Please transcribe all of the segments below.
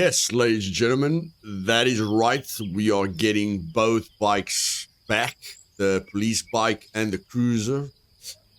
Yes, ladies and gentlemen, that is right. We are getting both bikes back, the police bike and the cruiser.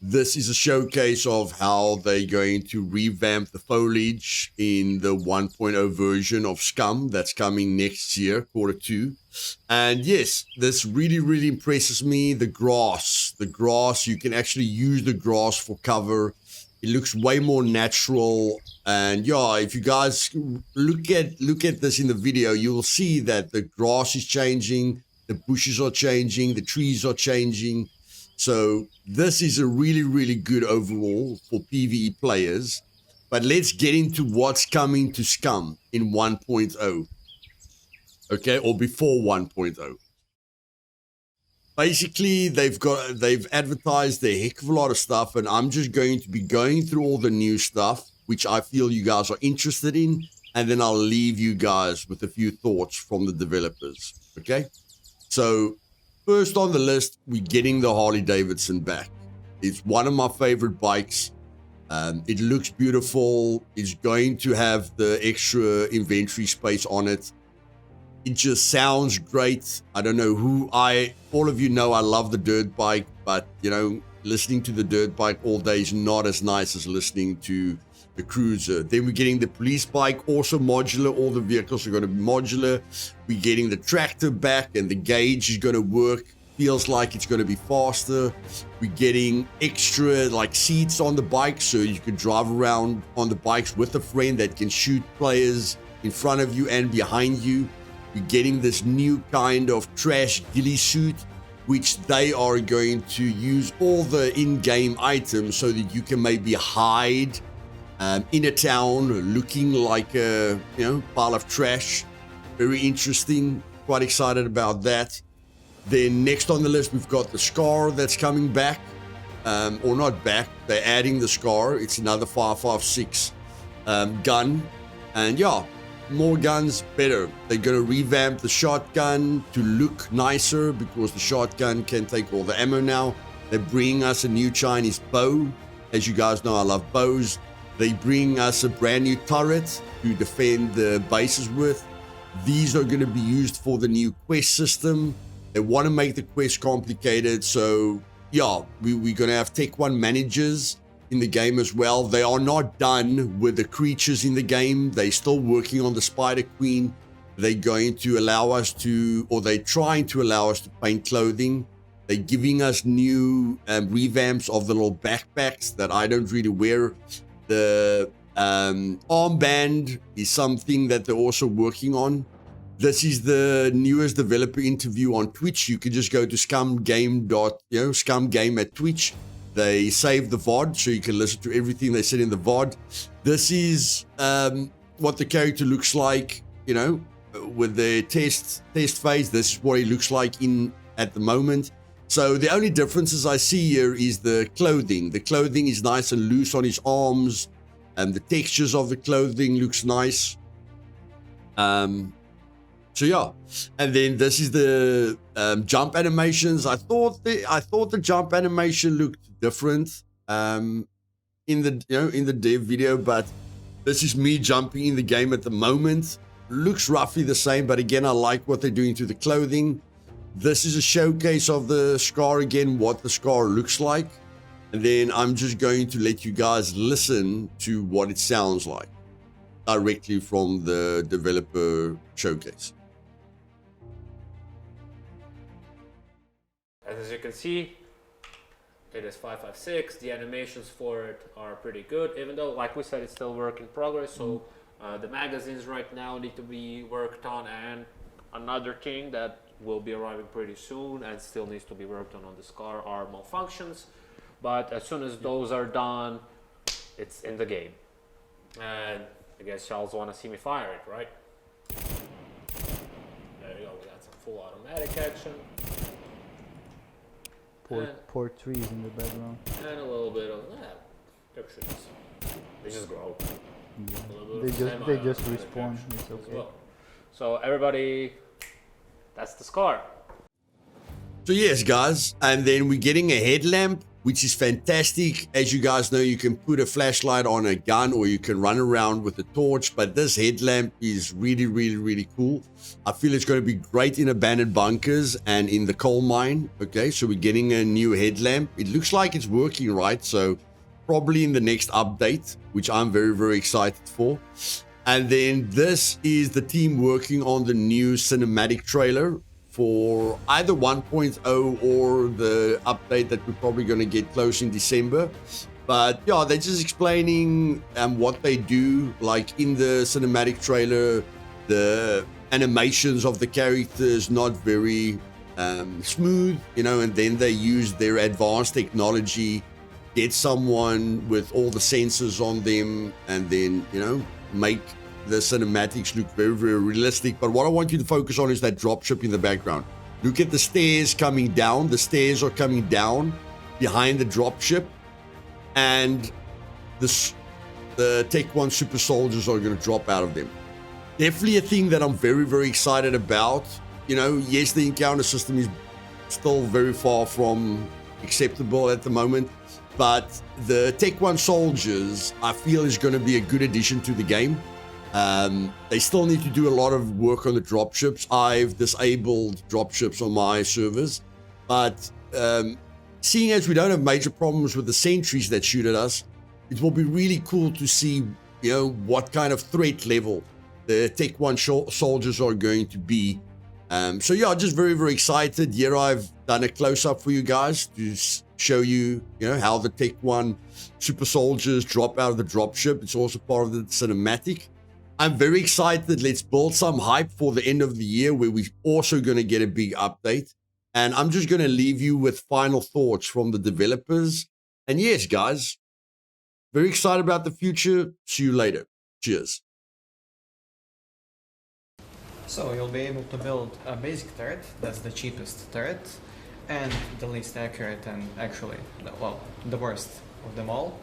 This is a showcase of how they're going to revamp the foliage in the 1.0 version of Scum that's coming next year, Q2. And yes, this really impresses me. The grass, you can actually use the grass for cover. It looks way more natural. And yeah, if you guys look at this in the video, you will see that the grass is changing, the bushes are changing, the trees are changing. So this is a really good overall for PvE players. But let's get into what's coming to Scum in 1.0. Okay, or before 1.0. Basically, they've advertised a heck of a lot of stuff, and I'm just going to be going through all the new stuff, which I feel you guys are interested in, and then I'll leave you guys with a few thoughts from the developers. Okay? So, first on the list, we're getting the Harley Davidson back. It's one of my favorite bikes. It looks beautiful. It's going to have the extra inventory space on it. It just sounds great. I don't know all of you know I love the dirt bike, but you know, listening to the dirt bike all day is not as nice as listening to the cruiser. Then we're getting the police bike, also modular. All the vehicles are going to be modular. We're getting the tractor back, and the gauge is going to work. Feels like it's going to be faster. We're getting extra like seats on the bike, so you can drive around on the bikes with a friend that can shoot players in front of you and behind you. We're getting this new kind of trash ghillie suit, which they are going to use all the in-game items so that you can maybe hide in a town looking like a pile of trash. Very interesting. Quite excited about that. Then next on the list, we've got the Scar that's coming back. Or not back. They're adding the Scar. It's another 5.56 gun. And yeah, more guns, better. They're going to revamp the shotgun to look nicer because the shotgun can take all the ammo now. They're bringing us a new Chinese bow. As you guys know, I love bows. They bring us a brand new turret to defend the bases with. These are going to be used for the new quest system. They want to make the quest complicated. So yeah, we're going to have Tech 1 managers in the game as well. They are not done with the creatures in the game. They're still working on the Spider Queen. They're going to allow us to, or they're trying to allow us to paint clothing. They're giving us new revamps of the little backpacks that I don't really wear. The armband is something that they're also working on. This is the newest developer interview on Twitch. You can just go to Scum Game at Twitch. They save the VOD, so you can listen to everything they said in the VOD. This is what the character looks like, with the test phase. This is what he looks like at the moment. So the only differences I see here is the clothing. The clothing is nice and loose on his arms, and the textures of the clothing looks nice. So yeah, and then this is the jump animations. I thought the jump animation looked different in the dev video, but this is me jumping in the game at the moment. Looks roughly the same, but again, I like what they're doing to the clothing. This is a showcase of the Scar again, what the Scar looks like, and then I'm just going to let you guys listen to what it sounds like directly from the developer showcase. As you can see, it is 5.56. The animations for it are pretty good, even though, like we said, it's still work in progress. So the magazines right now need to be worked on, and another thing that will be arriving pretty soon and still needs to be worked on the Scar are malfunctions. But as soon as those are done, it's in the game. And I guess y'all want to see me fire it, right? There you go. We got some full automatic action. Poor trees in the background. And a little bit of pictures. They just grow. Yeah. They just respawn. It's okay. Well. So everybody, that's the Scar. So yes, guys, and then we're getting a headlamp which is fantastic. As you guys know, you can put a flashlight on a gun or you can run around with a torch, but this headlamp is really, really, really cool. I feel it's going to be great in abandoned bunkers and in the coal mine. Okay, so we're getting a new headlamp. It looks like it's working right, so probably in the next update, which I'm very, very excited for. And then this is the team working on the new cinematic trailer for either 1.0 or the update that we're probably going to get close in December. But yeah, they're just explaining what they do. Like in the cinematic trailer, the animations of the characters not very smooth, you know, and then they use their advanced technology, get someone with all the sensors on them, and then, you know, make the cinematics look very, very realistic. But what I want you to focus on is that dropship in the background. Look at the stairs coming down. The stairs are coming down behind the dropship, and the Tech 1 super soldiers are going to drop out of them. Definitely a thing that I'm very, very excited about. You know, yes, the encounter system is still very far from acceptable at the moment, but the Tech 1 soldiers, I feel, is going to be a good addition to the game. They still need to do a lot of work on the dropships. I've disabled dropships on my servers, but seeing as we don't have major problems with the sentries that shoot at us, it will be really cool to see, you know, what kind of threat level the Tech 1 soldiers are going to be. So yeah, just very, very excited. Here I've done a close-up for you guys to show you, you know, how the Tech 1 super soldiers drop out of the dropship. It's also part of the cinematic. I'm very excited. Let's build some hype for the end of the year where we're also going to get a big update. And I'm just going to leave you with final thoughts from the developers. And yes, guys, very excited about the future. See you later. Cheers. So you'll be able to build a basic turret, that's the cheapest turret, and the least accurate and actually, well, the worst of them all.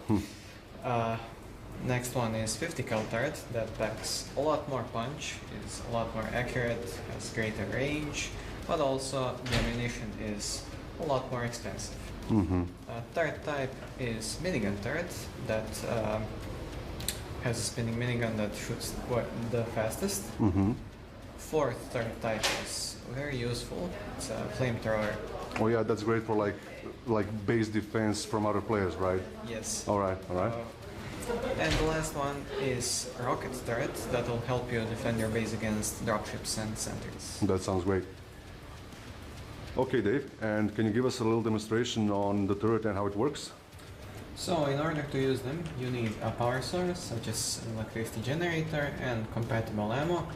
Next one is 50 cal turret that packs a lot more punch, is a lot more accurate, has greater range, but also the ammunition is a lot more expensive. Turret type is minigun turret that has a spinning minigun that shoots the fastest. Fourth turret type is very useful. It's a flamethrower. Oh yeah, that's great for like base defense from other players, right? Yes. All right. And the last one is rocket turret that will help you defend your base against dropships and sentries. That sounds great. Okay, Dave, and can you give us a little demonstration on the turret and how it works? So in order to use them, you need a power source such as an electricity generator and compatible ammo.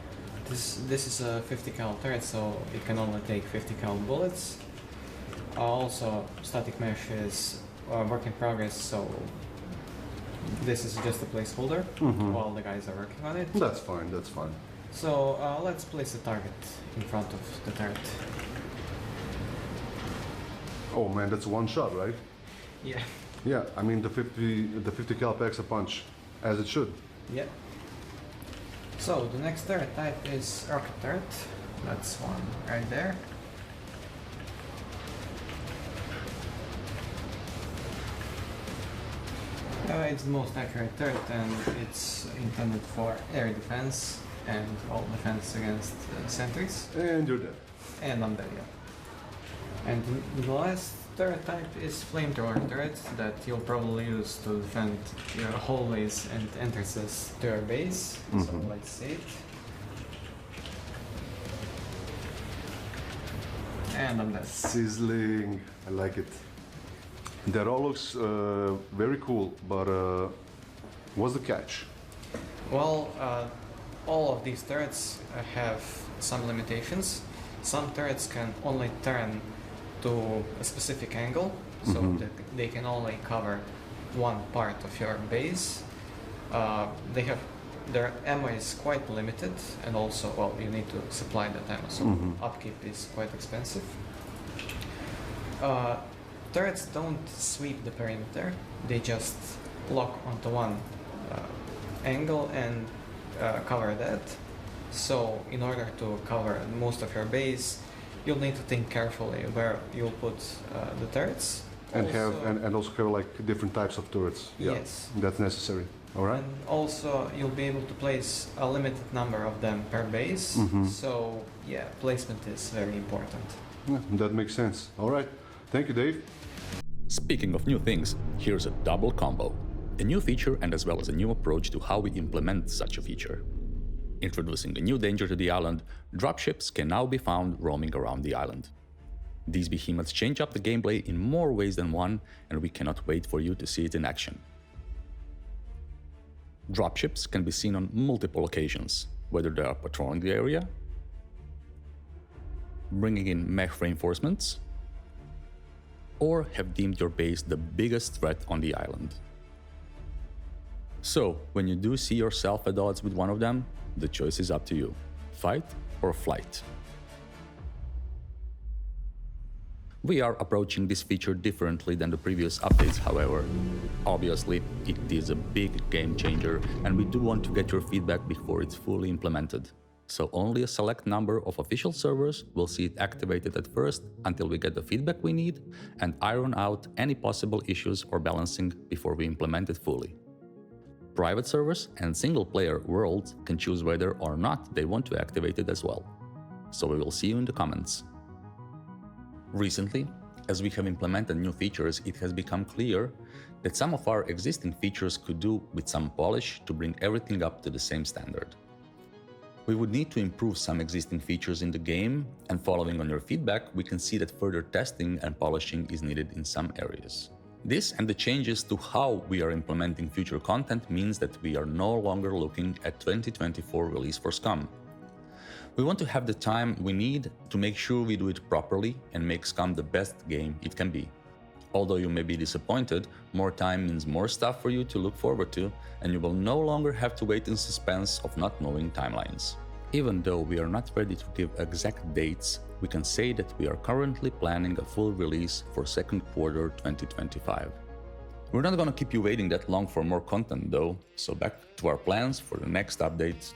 This is a 50 cal turret, so it can only take 50 cal bullets. Also, static mesh is work in progress, so this is just a placeholder while the guys are working on it. That's fine, that's fine. So let's place a target in front of the turret. Oh man, that's one shot, right? Yeah. Yeah, I mean the 50 cal packs a punch, as it should. Yeah. So the next turret type is rocket turret. That's one right there. It's the most accurate turret and it's intended for air defense and all defense against sentries. And you're dead. And I'm dead, yeah. And the last turret type is flamethrower turret that you'll probably use to defend your hallways and entrances to your base. So let's see it. And I'm dead. Sizzling, I like it. That all looks very cool, but what's the catch? Well, all of these turrets have some limitations. Some turrets can only turn to a specific angle, so that they can only cover one part of your base. Their ammo is quite limited, and also, well, you need to supply that ammo, so upkeep is quite expensive. Turrets don't sweep the perimeter, they just lock onto one angle and cover that. So in order to cover most of your base, you'll need to think carefully where you'll put the turrets. and also have like different types of turrets. Yeah, Yes. that's necessary. All right. And also, you'll be able to place a limited number of them per base. So, yeah, placement is very important. Yeah, that makes sense. All right. Thank you, Dave. Speaking of new things, here's a double combo. A new feature and as well as a new approach to how we implement such a feature. Introducing a new danger to the island, dropships can now be found roaming around the island. These behemoths change up the gameplay in more ways than one, and we cannot wait for you to see it in action. Dropships can be seen on multiple occasions, whether they are patrolling the area, bringing in mech reinforcements, or have deemed your base the biggest threat on the island. So, when you do see yourself at odds with one of them, the choice is up to you: fight or flight. We are approaching this feature differently than the previous updates, however. Obviously, it is a big game changer, and we do want to get your feedback before it's fully implemented. So only a select number of official servers will see it activated at first until we get the feedback we need and iron out any possible issues or balancing before we implement it fully. Private servers and single-player worlds can choose whether or not they want to activate it as well. So we will see you in the comments. Recently, as we have implemented new features, it has become clear that some of our existing features could do with some polish to bring everything up to the same standard. We would need to improve some existing features in the game, and following on your feedback, we can see that further testing and polishing is needed in some areas. This and the changes to how we are implementing future content means that we are no longer looking at 2024 release for Scum. We want to have the time we need to make sure we do it properly and make Scum the best game it can be. Although you may be disappointed, more time means more stuff for you to look forward to, and you will no longer have to wait in suspense of not knowing timelines. Even though we are not ready to give exact dates, we can say that we are currently planning a full release for second quarter 2025. We're not gonna keep you waiting that long for more content though, so back to our plans for the next update.